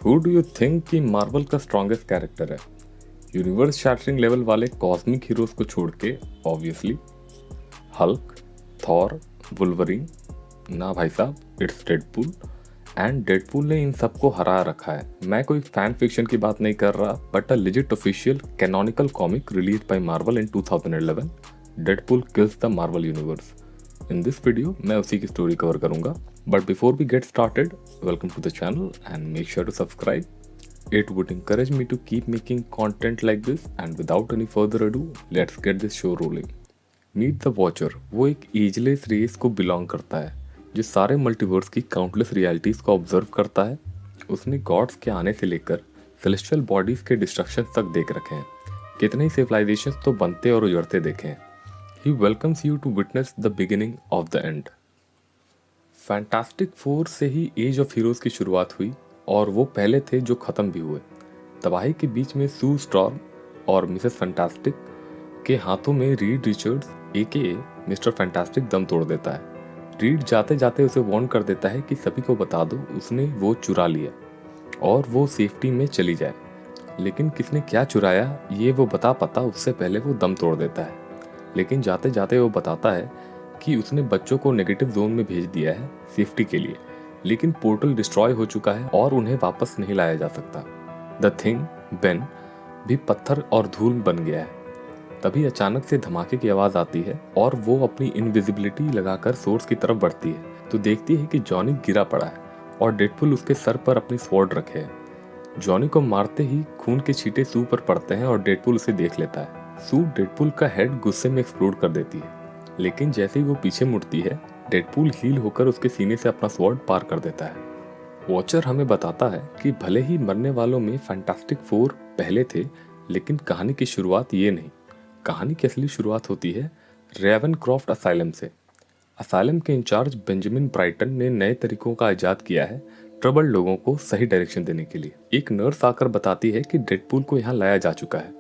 Who do you think कि Marvel का strongest character है? यूनिवर्स शैटरिंग लेवल वाले कॉस्मिक हीरोज को छोड़ के ऑब्वियसली हल्क, थॉर, वुल्वरीन। ना भाई साहब, इट्स डेडपूल। एंड डेडपूल ने इन सबको हरा रखा है। मैं कोई फैन फिक्शन की बात नहीं कर रहा, but a legit official canonical comic release by Marvel in 2011। Deadpool kills the Marvel universe. In this video मैं उसी की स्टोरी कवर करूंगा, but before we get started, welcome to the channel and make sure to subscribe. It would encourage me to keep making content like this, and without any further ado, let's get this show rolling. Meet the Watcher वो एक ageless race को belong करता है जो सारे multiverse की countless realities को observe करता है. उसने गॉड्स के आने से लेकर सेलेस्टियल बॉडीज के डिस्ट्रक्शन तक देख रखे हैं. कितने ही सिविलाइजेशंस तो बनते और उजड़ते देखे हैं. He welcomes you to witness the beginning of the end. Fantastic four से ही एज ऑफ हीरोज की शुरुआत हुई और वो पहले थे जो ख़त्म भी हुए. तबाही के बीच में सू स्टॉर्म और मिसेस फैंटास्टिक के हाथों में Reed Richards AKA mister fantastic दम तोड़ देता है. रीड जाते जाते उसे वार्न कर देता है कि सभी को बता दो उसने वो चुरा लिया और वो सेफ्टी में चली जाए. लेकिन किसने क्या चुराया ये वो बता पाता उससे पहले वो दम तोड़ देता है. लेकिन जाते जाते वो बताता है कि उसने बच्चों को नेगेटिव जोन में भेज दिया है सेफ्टी के लिए, लेकिन पोर्टल डिस्ट्रॉय हो चुका है और उन्हें वापस नहीं लाया जा सकता. द थिंग बेन भी पत्थर और धूल बन गया है. तभी अचानक से धमाके की आवाज़ आती है और वो अपनी इनविजिबिलिटी लगाकर सोर्स की तरफ बढ़ती है तो देखती है कि जॉनी गिरा पड़ा है और डेडपूल उसके सर पर अपनी स्वॉर्ड रखे है. जॉनी को मारते ही खून के छींटे सू पर पड़ते हैं और डेडपूल उसे देख लेता है. सू डेडपूल का हेड गुस्से में एक्सप्लोड कर देती है, लेकिन जैसे ही वो पीछे मुड़ती है डेडपूल हील होकर उसके सीने से अपना स्वॉर्ड पार कर देता है. वॉचर हमें बताता है कि भले ही मरने वालों में फैंटास्टिक फोर पहले थे, लेकिन कहानी की शुरुआत ये नहीं. कहानी की असली शुरुआत होती है रेवनक्रॉफ्ट असाइलम से. असाइलम के इंचार्ज बेंजामिन ब्राइटन ने नए तरीकों का इजाद किया है ट्रबल लोगों को सही डायरेक्शन देने के लिए. एक नर्स आकर बताती है कि डेडपूल को यहाँ लाया जा चुका है.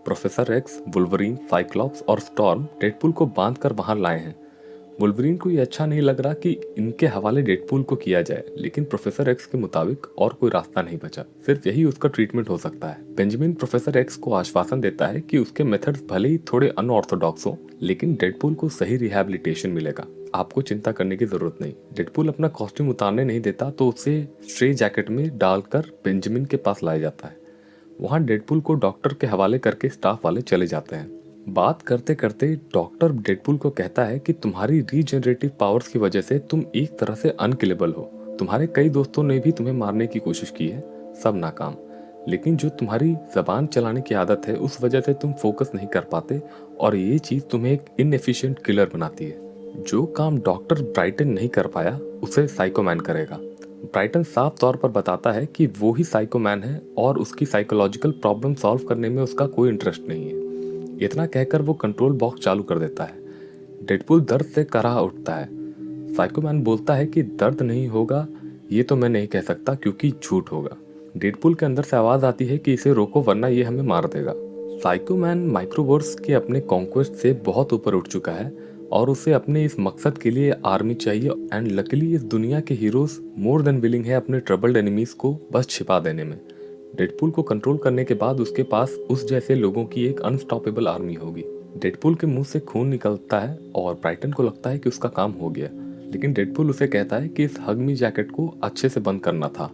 प्रोफेसर एक्स, वुल्वरीन, साइक्लॉप्स और स्टॉर्म डेडपूल को बांध कर वहां लाए हैं. वुल्वरीन को ये अच्छा नहीं लग रहा कि इनके हवाले डेडपूल को किया जाए, लेकिन प्रोफेसर एक्स के मुताबिक और कोई रास्ता नहीं बचा, सिर्फ यही उसका ट्रीटमेंट हो सकता है. बेंजामिन प्रोफेसर एक्स को आश्वासन देता है कि उसके मेथड्स भले ही थोड़े अनऑर्थोडॉक्स हो, लेकिन डेडपूल को सही रिहैबिलिटेशन मिलेगा. आपको चिंता करने की जरूरत नहीं. डेडपूल अपना कॉस्ट्यूम उतारने नहीं देता तो उसे स्ट्रे जैकेट में डालकर बेंजामिन के पास लाया जाता है. वहाँ डेडपूल को डॉक्टर के हवाले करके स्टाफ वाले चले जाते हैं. बात करते करते डॉक्टर डेडपूल को कहता है कि तुम्हारी रीजनरेटिव पावर्स की वजह से तुम एक तरह से अनकिलेबल हो. तुम्हारे कई दोस्तों ने भी तुम्हें मारने की कोशिश की है, सब नाकाम. लेकिन जो तुम्हारी जबान चलाने की आदत है उस वजह से तुम फोकस नहीं कर पाते और ये चीज़ तुम्हें एक इनएफिशिएंट किलर बनाती है. जो काम डॉक्टर ब्राइटन नहीं कर पाया उसे साइकोमैन करेगा. ब्राइटन साफ तौर पर बताता है कि वो ही साइकोमैन है और उसकी साइकोलॉजिकल प्रॉब्लम सॉल्व करने में उसका कोई इंटरेस्ट नहीं है. इतना कहकर वो कंट्रोल बॉक्स चालू कर देता है. डेडपूल दर्द से कराह उठता है. साइकोमैन बोलता है कि दर्द नहीं होगा ये तो मैं नहीं कह सकता क्योंकि झूठ होगा. डेडपूल के अंदर से आवाज आती है कि इसे रोको वरना ये हमें मार देगा. साइकोमैन माइक्रोवर्स के अपने कॉन्क्वेस्ट से बहुत ऊपर उठ चुका है और उसे अपने इस मकसद के लिए आर्मी चाहिए. एंड लकीली इस दुनिया के हीरोज मोर देन विलिंग है अपने ट्रबल्ड एनिमीज को बस छिपा देने में. डेडपूल को कंट्रोल करने के बाद उसके पास उस जैसे लोगों की एक अनस्टॉपेबल आर्मी होगी. डेडपूल के मुंह से खून निकलता है और ब्राइटन को लगता है कि उसका काम हो गया, लेकिन डेडपूल उसे कहता है कि इस हगमी जैकेट को अच्छे से बंद करना था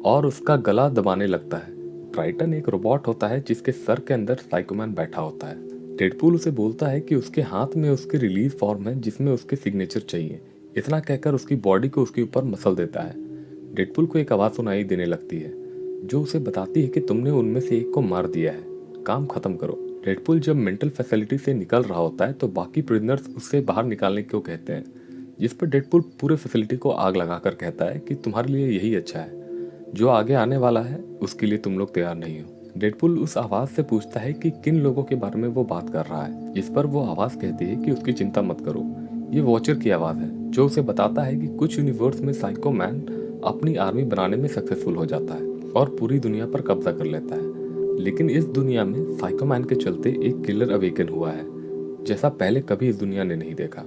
और उसका गला दबाने लगता है. ब्राइटन एक रोबोट होता है जिसके सर के अंदर साइकोमैन बैठा होता है. डेडपूल उसे बोलता है कि उसके हाथ में उसकी रिलीज फॉर्म है जिसमें उसके सिग्नेचर चाहिए. इतना कहकर उसकी बॉडी को उसके ऊपर मसल देता है. डेडपूल को एक आवाज़ सुनाई देने लगती है जो उसे बताती है कि तुमने उनमें से एक को मार दिया है, काम खत्म करो. डेडपूल जब मेंटल फैसिलिटी से निकल रहा होता है तो बाकी प्रिजनर्स उससे बाहर निकालने को कहते हैं, जिस पर डेडपूल पूरे फैसिलिटी को आग लगाकर कहता है कि तुम्हारे लिए यही अच्छा है, जो आगे आने वाला है उसके लिए तुम लोग तैयार नहीं हो. डेडपूल उस आवाज़ से पूछता है कि किन लोगों के बारे में वो बात कर रहा है, जिस पर वो आवाज़ कहती है कि उसकी चिंता मत करो, ये वॉचर की आवाज़ है जो उसे बताता है कि कुछ यूनिवर्स में साइकोमैन अपनी आर्मी बनाने में सक्सेसफुल हो जाता है और पूरी दुनिया पर कब्जा कर लेता है. लेकिन इस दुनिया में साइकोमैन के चलते एक किलर अवेकन हुआ है जैसा पहले कभी इस दुनिया ने नहीं देखा.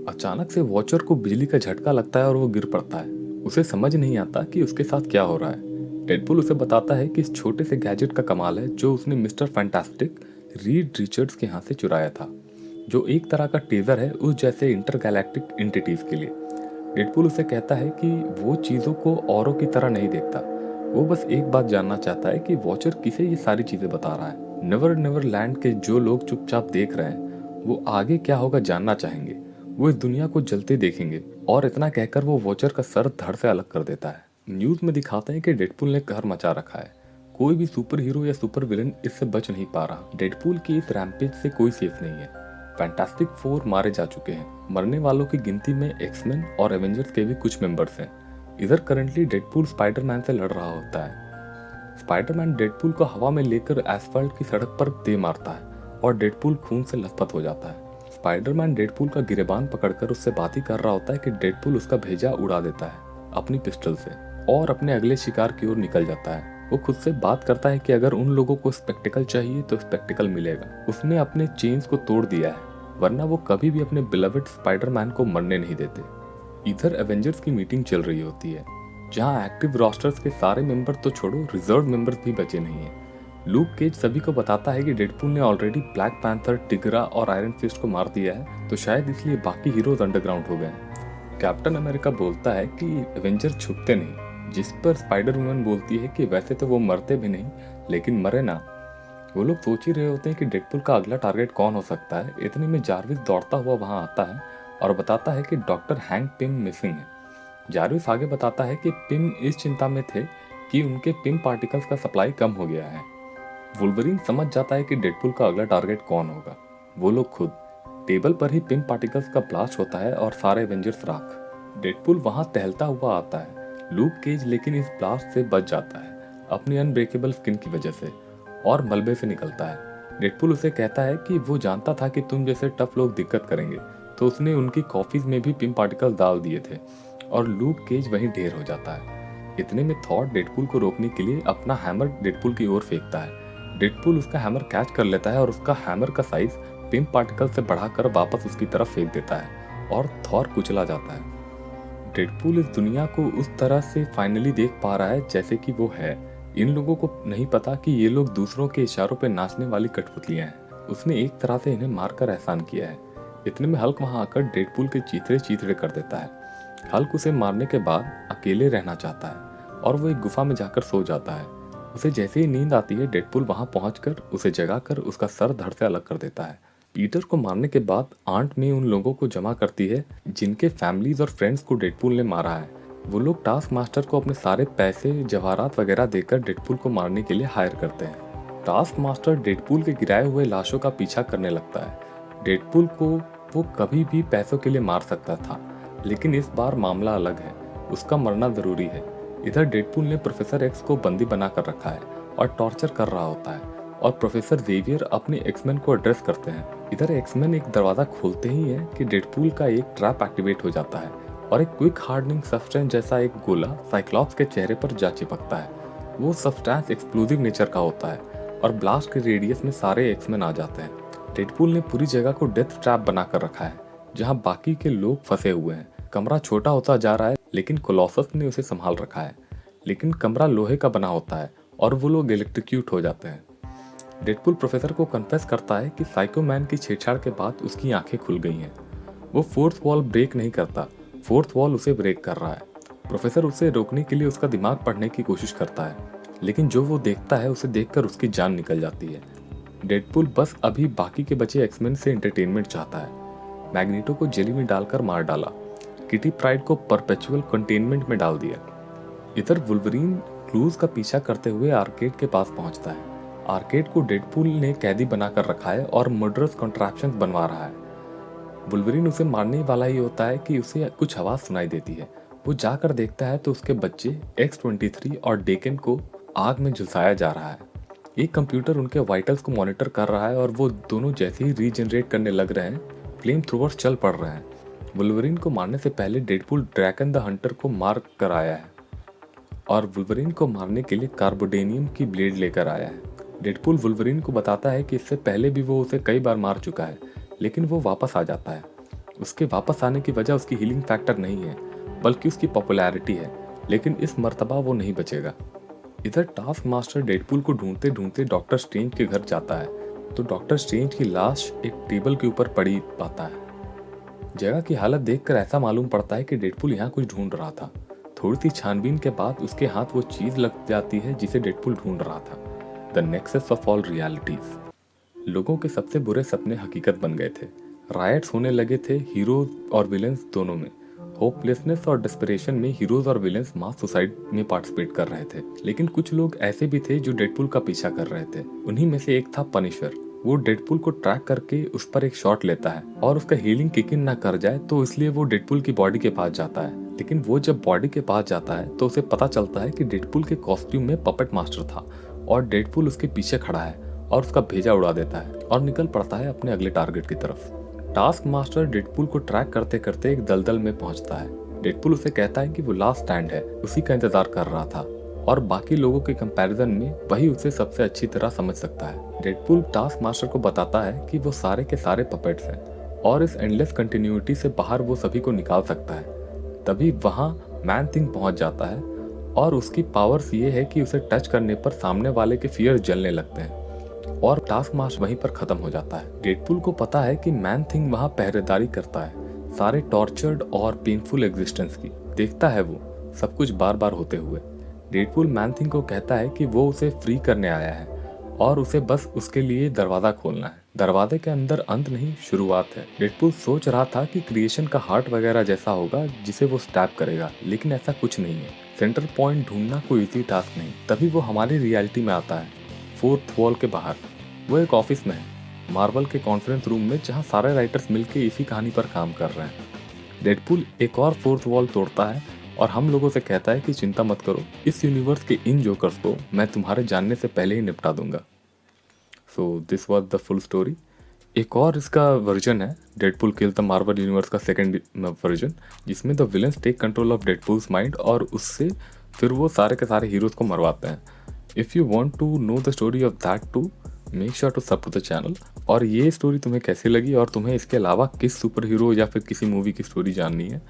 अचानक से वॉचर को बिजली का झटका लगता है और वो गिर पड़ता है. उसे समझ नहीं आता कि उसके साथ क्या हो रहा है. डेडपूल उसे बताता है कि इस छोटे से गैजेट का कमाल है जो उसने मिस्टर फैंटास्टिक रीड रिचर्ड्स के यहाँ से चुराया था, जो एक तरह का टेजर है उस जैसे इंटरगैलेक्टिक एंटिटीज के लिए। डेडपूल उसे कहता है कि वो चीज़ों को औरों की तरह नहीं देखता, वो बस एक बात जानना चाहता है कि वॉचर किसे ये सारी चीज़ें बता रहा है। नेवर नेवर लैंड के जो लोग चुपचाप देख रहे हैं वो आगे क्या होगा जानना चाहेंगे, वो इस दुनिया को जलते देखेंगे। और इतना कहकर वो वॉचर का सर धड़ से अलग कर देता है। न्यूज़ में दिखाते हैं कि डेडपूल ने कहर मचा रखा है, कोई भी सुपर हीरो या सुपर विलन इससे बच नहीं पा रहा। डेडपूल की इस रैम्पेज से कोई सेफ नहीं है। फैंटास्टिक फोर मारे जा चुके हैं, मरने वालों की गिनती में एक्समैन और एवेंजर्स के भी कुछ मेंबर्स हैं। इधर करंटली डेडपूल स्पाइडरमैन से लड़ रहा होता है। स्पाइडरमैन डेडपूल को हवा में लेकर एसफल्ट की सड़क पर दे मारता है और डेडपूल खून से लथपथ हो जाता है। स्पाइडरमैन डेडपूल का गिरेबान पकड़कर उससे बात ही कर रहा होता है कि डेडपूल उसका भेजा उड़ा देता है अपनी पिस्टल से और अपने अगले शिकार की ओर निकल जाता है। वो खुद से बात करता है कि अगर उन लोगों को स्पेक्टिकल चाहिए तो स्पेक्टिकल मिलेगा। उसने अपने चेन्स को तोड़ दिया है, वरना वो कभी भी अपने बिलवेड स्पाइडरमैन को मरने नहीं देते। इधर एवेंजर्स की मीटिंग चल रही होती है, जहां एक्टिव रोस्टर्स के सारे मेंबर तो छोड़ो, रिजर्व मेंबर्स भी बचे नहीं हैं। लूक केज सभी को बताता है कि डेडपूल ने ऑलरेडी ब्लैक पैंथर, टिगरा और आयरन फिस्ट को मार दिया है, तो शायद इसलिए बाकी हीरोज अंडरग्राउंड हो गए। कैप्टन अमेरिका बोलता है कि एवेंजर छुपते नहीं, जिस पर स्पाइडर वुमन बोलती है कि वैसे तो वो मरते भी नहीं, लेकिन मरे ना। वो लोग सोच ही रहे होते हैं कि डेडपूल का अगला टारगेट कौन हो सकता है। इतने में जारविस दौड़ता हुआ वहां आता है और बताता है कि डॉक्टर हैंक पिम मिसिंग है। जारविस आगे बताता है कि पिम इस चिंता में थे कि उनके पिम पार्टिकल्स का सप्लाई कम हो गया है। वुल्वरीन समझ जाता है कि डेडपूल का अगला टारगेट कौन होगा। वो लोग खुद टेबल पर ही पिम पार्टिकल्स का ब्लास्ट होता है और सारे एवेंजर्स राख। डेडपूल वहां टहलता हुआ आता है। लूक केज लेकिन इस ब्लास्ट से बच जाता है अपनी अनब्रेकेबल स्किन की वजह से और मलबे से निकलता है। डेडपूल उसे कहता है कि वो जानता था कि तुम जैसे टफ लोग दिक्कत करेंगे, तो उसने उनकी कॉफीज में भी पिम पार्टिकल्स डाल दिए थे और लूक केज वहीं ढेर हो जाता है। इतने में थॉर डेडपूल को रोकने के लिए अपना हैमर डेडपूल की ओर फेंकता है। डेडपूल उसका हैमर कैच कर लेता है और उसका हैमर का साइज पिम पार्टिकल से बढ़ाकर वापस उसकी तरफ फेंक देता है और थॉर कुचला जाता है। डेडपूल इस दुनिया को उस तरह से फाइनली देख पा रहा है जैसे कि वो है। इन लोगों को नहीं पता कि ये लोग दूसरों के इशारों पर नाचने वाली कठपुतलियां हैं। उसने एक तरह से इन्हें मारकर एहसान किया है। इतने में हल्क वहां आकर डेडपूल के चीथड़े चीथड़े कर देता है। हल्क उसे मारने के बाद अकेले रहना चाहता है और वो एक गुफा में जाकर सो जाता है। उसे जैसे ही नींद आती है, डेडपूल वहां पहुंचकर उसे जगाकर उसका सर धड़ से अलग कर देता है। पीटर को मारने के बाद आंट में उन लोगों को जमा करती है जिनके फैमिलीज और फ्रेंड्स को डेडपूल ने मारा है। वो लोग टास्क मास्टर को अपने सारे पैसे, जवाहरात वगैरह देकर डेडपूल को मारने के लिए हायर करते हैं। टास्क मास्टर डेडपूल के गिराए हुए लाशों का पीछा करने लगता है। डेडपूल को वो कभी भी पैसों के लिए मार सकता था, लेकिन इस बार मामला अलग है, उसका मरना जरूरी है। इधर डेडपूल ने प्रोफेसर एक्स को बंदी बना कर रखा है और टॉर्चर कर रहा होता है और प्रोफेसर जेवियर अपने एक्समैन को एड्रेस करते हैं। इधर एक्समैन एक दरवाजा खोलते ही है कि डेडपूल का एक ट्रैप एक्टिवेट हो जाता है और एक क्विक हार्डनिंग सब्सटेंस जैसा एक गोला साइक्लॉप्स के चेहरे पर जा चिपकता है। वो सब्सटेंस एक्सप्लोजिव नेचर का होता है और ब्लास्ट के रेडियस में सारे एक्समैन आ जाते हैं। डेडपूल ने पूरी जगह को डेथ ट्रैप बनाकर रखा है जहां बाकी के लोग फंसे हुए हैं। कमरा छोटा होता जा रहा है, लेकिन कोलोसस ने उसे संभाल रखा है। लेकिन कमरा लोहे का बना होता है और वो लोग इलेक्ट्रिक्यूट हो जाते हैं। डेडपूल प्रोफेसर को कन्फेस करता है कि साइको मैन की छेड़छाड़ के बाद उसकी आंखें खुल गई हैं। वो फोर्थ वॉल ब्रेक नहीं करता, फोर्थ वॉल उसे ब्रेक कर रहा है। प्रोफेसर उसे रोकने के लिए उसका दिमाग पढ़ने की कोशिश करता है, लेकिन जो वो देखता है उसे देखकर उसकी जान निकल जाती है। डेडपूल बस अभी बाकी के बचे एक्समैन से एंटरटेनमेंट चाहता है। मैग्नेटो को जेली में डालकर मार डाला, किटी प्राइड को परपेचुअल कंटेनमेंट में डाल दिया। इधर वुल्वरीन क्लूज का पीछा करते हुए आर्केड के पास पहुंचता है। आर्केड को डेडपूल ने कैदी बनाकर रखा है और मर्डरस कॉन्ट्रैक्शंस बनवा रहा है। वुल्वरीन उसे मारने वाला ही होता है कि उसे कुछ आवाज सुनाई देती है। वो जाकर देखता है तो उसके बच्चे X-23 और डेकन को आग में झुलसाया जा रहा है। एक कंप्यूटर उनके वाइटल्स को मॉनिटर कर रहा है और वो दोनों जैसे ही रीजनरेट करने लग रहे हैं, फ्लेम थ्रोवर्स चल पड़ रहे हैं। वुल्वरीन को मारने से पहले डेडपूल ड्रैकन द हंटर को मार कर आया है और वुल्वरीन को मारने के लिए कार्बोडेनियम की ब्लेड लेकर आया है। डेडपूल वुल्वरीन को बताता है कि इससे पहले भी वो उसे कई बार मार चुका है, लेकिन वो वापस आ जाता है। उसके वापस आने की वजह उसकी हीलिंग फैक्टर नहीं है, बल्कि उसकी पॉपुलैरिटी है, लेकिन इस मर्तबा वो नहीं बचेगा। इधर टास्क मास्टर डेडपूल को ढूंढते ढूंढते डॉक्टर स्ट्रेंज के घर जाता है तो डॉक्टर स्ट्रेंज की लाश एक टेबल के ऊपर पड़ी पाता है। जगह की हालत देखकर ऐसा मालूम पड़ता है कि डेडपूल यहाँ कुछ ढूंढ रहा था। थोड़ी सी छानबीन के बाद उसके हाथ वो चीज लग जाती है जिसे डेडपूल ढूंढ रहा था, the nexus of all realities. लोगों के सबसे बुरे सपने हकीकत बन गए थे। रायट्स होने लगे थे हीरोज और विलेंस दोनों में। होपलेसनेस और डेस्परेशन में हीरोज और विलेंस मास सुसाइड में पार्टिसिपेट कर रहे थे। लेकिन कुछ लोग ऐसे भी थे जो डेडपूल का पीछा कर रहे थे। उन्हीं में से एक था पनिशर। वो डेडपूल को ट्रैक करके उस पर एक शॉट लेता है और उसका हीलिंग किक इन ना कर जाए तो इसलिए वो डेडपूल की बॉडी के पास जाता है। लेकिन वो जब बॉडी के पास जाता है तो उसे पता चलता है कि डेडपूल के कॉस्ट्यूम में पपेट मास्टर था और डेडपूल उसके पीछे खड़ा है और उसका भेजा उड़ा देता है और निकल पड़ता है अपने अगले टारगेट की तरफ। टास्क मास्टर डेडपूल को ट्रैक करते करते एक दलदल में पहुंचता है। डेडपूल उसे कहता है कि वो लास्ट स्टैंड है, उसी का इंतजार कर रहा था और बाकी लोगों के कंपैरिजन में वही उसे सबसे अच्छी तरह समझ सकता है। डेडपूल टास्क मास्टर को बताता है कि वो सारे के सारे पपेट्स हैं और इस एंडलेस कंटिन्यूटी से बाहर वो सभी को निकाल सकता है। तभी वहां मैन थिंग पहुंच जाता है और उसकी पावर्स ये है कि उसे टच करने पर सामने वाले के फियर जलने लगते हैं और टास्क मास्टर वहीं पर खत्म हो जाता है। डेडपूल को पता है कि मैन थिंग वहां पहरेदारी करता है सारे टॉर्चर्ड और पेनफुल एग्जिस्टेंस की। देखता है वो सब कुछ बार बार होते हुए। डेडपूल मैन थिंग को कहता है कि वो उसे फ्री करने आया है और उसे बस उसके लिए दरवाजा खोलना है। दरवाजे के अंदर अंत नहीं शुरुआत है। डेडपूल सोच रहा था कि क्रिएशन का हार्ट वगैरह जैसा होगा जिसे वो स्टैप करेगा, लेकिन ऐसा कुछ नहीं है। सेंटर पॉइंट ढूंढना कोई इजी टास्क नहीं। तभी वो हमारी रियलिटी में आता है, फोर्थ वॉल के बाहर। वो एक ऑफिस में है, मार्वल के कॉन्फ्रेंस रूम में, जहाँ सारे राइटर्स मिलकर इसी कहानी पर काम कर रहे हैं। डेडपूल एक और फोर्थ वॉल तोड़ता है और हम लोगों से कहता है कि चिंता मत करो, इस यूनिवर्स के इन जोकर्स को मैं तुम्हारे जानने से पहले ही निपटा दूंगा। So this was the full story. एक और इसका वर्जन है, Deadpool kill the Marvel universe का सेकंड वर्जन, जिसमें the villains take control of Deadpool's mind और उससे फिर वो सारे के सारे हीरोज को मरवाते हैं। If you want to know the story of that too, make sure to sub to the channel. और ये स्टोरी तुम्हें कैसी लगी और तुम्हें इसके अलावा किस सुपर हीरो या फिर किसी मूवी की स्टोरी जाननी है,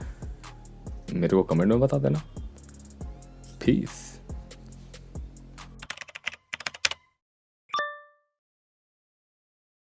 मेरे को कमेंट में बता देना। पीस।